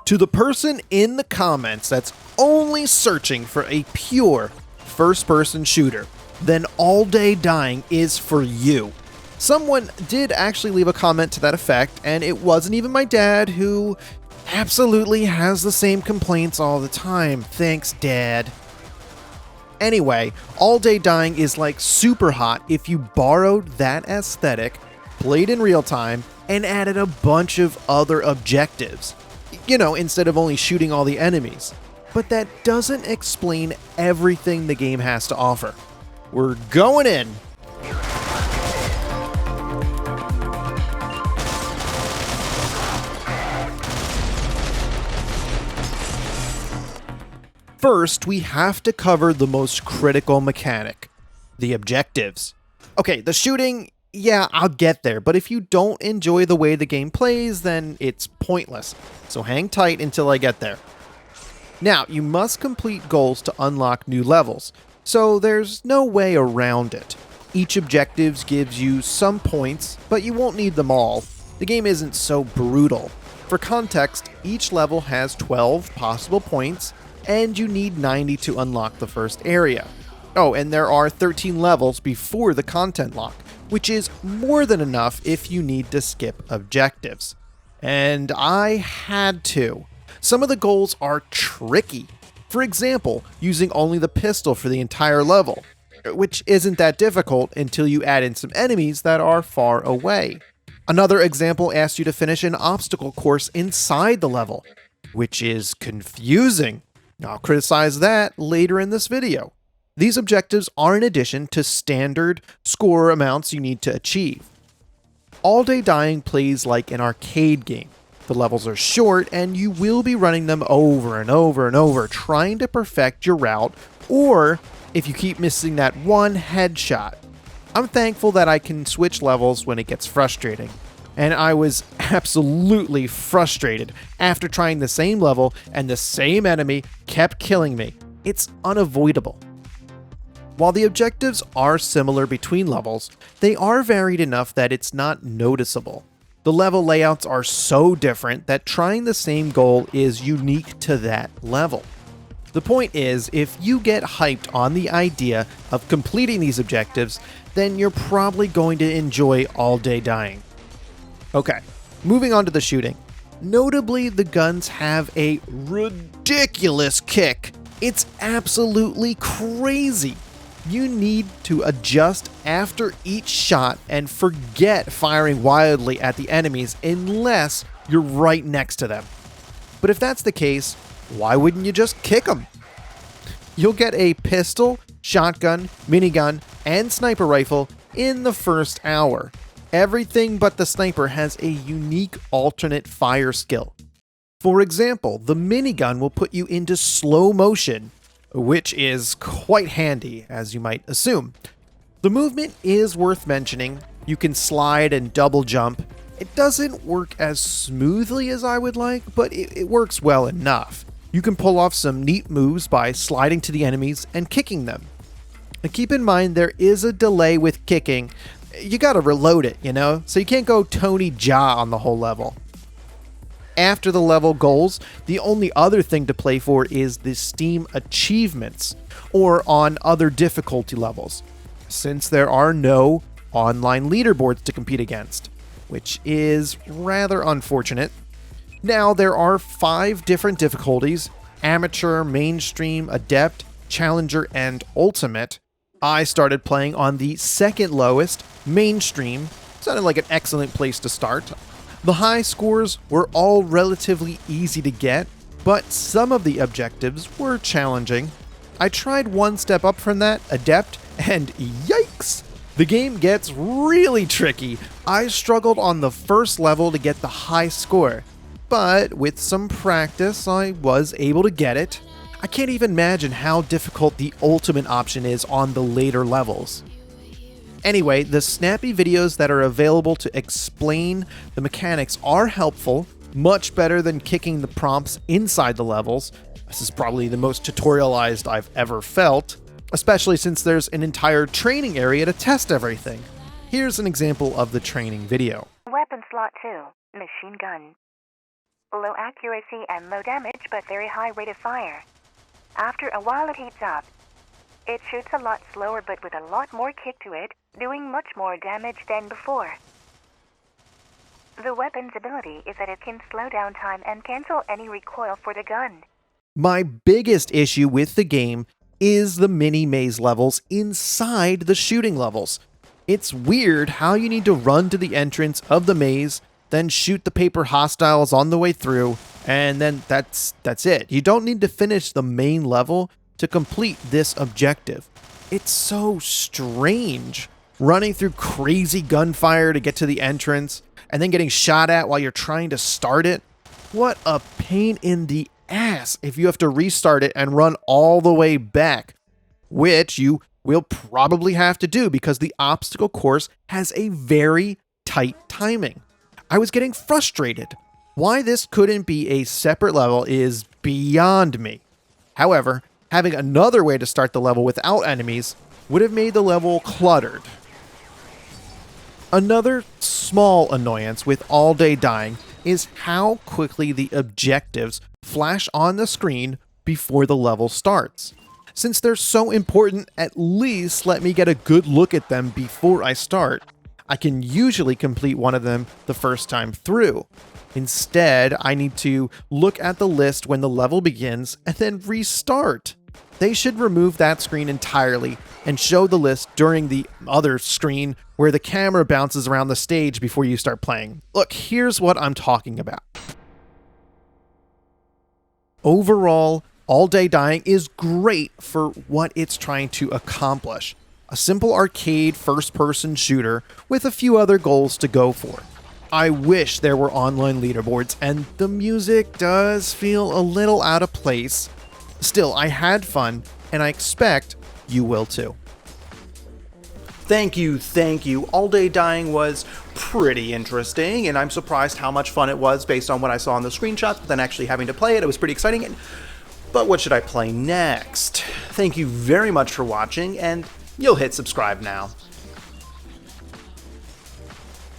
To the person in the comments that's only searching for a pure first-person shooter, then All Day Dying is for you. Someone did actually leave a comment to that effect, and it wasn't even my dad, who absolutely has the same complaints all the time. Thanks, Dad. Anyway, All Day Dying is like super hot if you borrowed that aesthetic, played in real time, and added a bunch of other objectives. You know, instead of only shooting all the enemies. But that doesn't explain everything the game has to offer. We're going in! First, we have to cover the most critical mechanic, the objectives. Okay, the shooting, yeah, I'll get there, but if you don't enjoy the way the game plays, then it's pointless. So hang tight until I get there. Now, you must complete goals to unlock new levels, so there's no way around it. Each objective gives you some points, but you won't need them all. The game isn't so brutal. For context, each level has 12 possible points, and you need 90 to unlock the first area. Oh, and there are 13 levels before the content lock, which is more than enough if you need to skip objectives. And I had to. Some of the goals are tricky. For example, using only the pistol for the entire level, which isn't that difficult until you add in some enemies that are far away. Another example asks you to finish an obstacle course inside the level, which is confusing. I'll criticize that later in this video. These objectives are in addition to standard score amounts you need to achieve. All Day Dying plays like an arcade game. The levels are short and you will be running them over and over and over, trying to perfect your route, or if you keep missing that one headshot. I'm thankful that I can switch levels when it gets frustrating. And I was absolutely frustrated after trying the same level and the same enemy kept killing me. It's unavoidable. While the objectives are similar between levels, they are varied enough that it's not noticeable. The level layouts are so different that trying the same goal is unique to that level. The point is, if you get hyped on the idea of completing these objectives, then you're probably going to enjoy All Day Dying. Okay, moving on to the shooting. Notably, the guns have a ridiculous kick. It's absolutely crazy. You need to adjust after each shot and forget firing wildly at the enemies unless you're right next to them. But if that's the case, why wouldn't you just kick them? You'll get a pistol, shotgun, minigun, and sniper rifle in the first hour. Everything but the sniper has a unique alternate fire skill. For example, the minigun will put you into slow motion, which is quite handy, as you might assume. The movement is worth mentioning. You can slide and double jump. It doesn't work as smoothly as I would like, but it works well enough. You can pull off some neat moves by sliding to the enemies and kicking them. And keep in mind there is a delay with kicking. You gotta reload it, you know? So you can't go Tony Jaa on the whole level. After the level goals, the only other thing to play for is the Steam achievements, or on other difficulty levels, since there are no online leaderboards to compete against, which is rather unfortunate. Now, there are 5 different difficulties: Amateur, Mainstream, Adept, Challenger, and Ultimate. I started playing on the second lowest, Mainstream. Sounded like an excellent place to start. The high scores were all relatively easy to get, but some of the objectives were challenging. I tried one step up from that, Adept, and yikes! The game gets really tricky. I struggled on the first level to get the high score, but with some practice I was able to get it. I can't even imagine how difficult the ultimate option is on the later levels. Anyway, the snappy videos that are available to explain the mechanics are helpful, much better than kicking the prompts inside the levels. This is probably the most tutorialized I've ever felt, especially since there's an entire training area to test everything. Here's an example of the training video. Weapon slot 2, machine gun. Low accuracy and low damage, but very high rate of fire. After a while it heats up. It shoots a lot slower but with a lot more kick to it, doing much more damage than before. The weapon's ability is that it can slow down time and cancel any recoil for the gun. My biggest issue with the game is the mini maze levels inside the shooting levels. It's weird how you need to run to the entrance of the maze, then shoot the paper hostiles on the way through, and then that's it. You don't need to finish the main level to complete this objective. It's so strange. Running through crazy gunfire to get to the entrance, and then getting shot at while you're trying to start it. What a pain in the ass if you have to restart it and run all the way back, which you will probably have to do because the obstacle course has a very tight timing. I was getting frustrated. Why this couldn't be a separate level is beyond me. However, having another way to start the level without enemies would have made the level cluttered. Another small annoyance with all day dying is how quickly the objectives flash on the screen before the level starts. Since they're so important, at least let me get a good look at them before I start. I can usually complete one of them the first time through. Instead, I need to look at the list when the level begins and then restart. They should remove that screen entirely and show the list during the other screen where the camera bounces around the stage before you start playing. Look, here's what I'm talking about. Overall, All Day Dying is great for what it's trying to accomplish. A simple arcade first-person shooter with a few other goals to go for. I wish there were online leaderboards, and the music does feel a little out of place. Still, I had fun, and I expect you will too. Thank you. All Day Dying was pretty interesting, and I'm surprised how much fun it was based on what I saw in the screenshots, but then actually having to play it, it was pretty exciting. But what should I play next? Thank you very much for watching, and you'll hit subscribe now.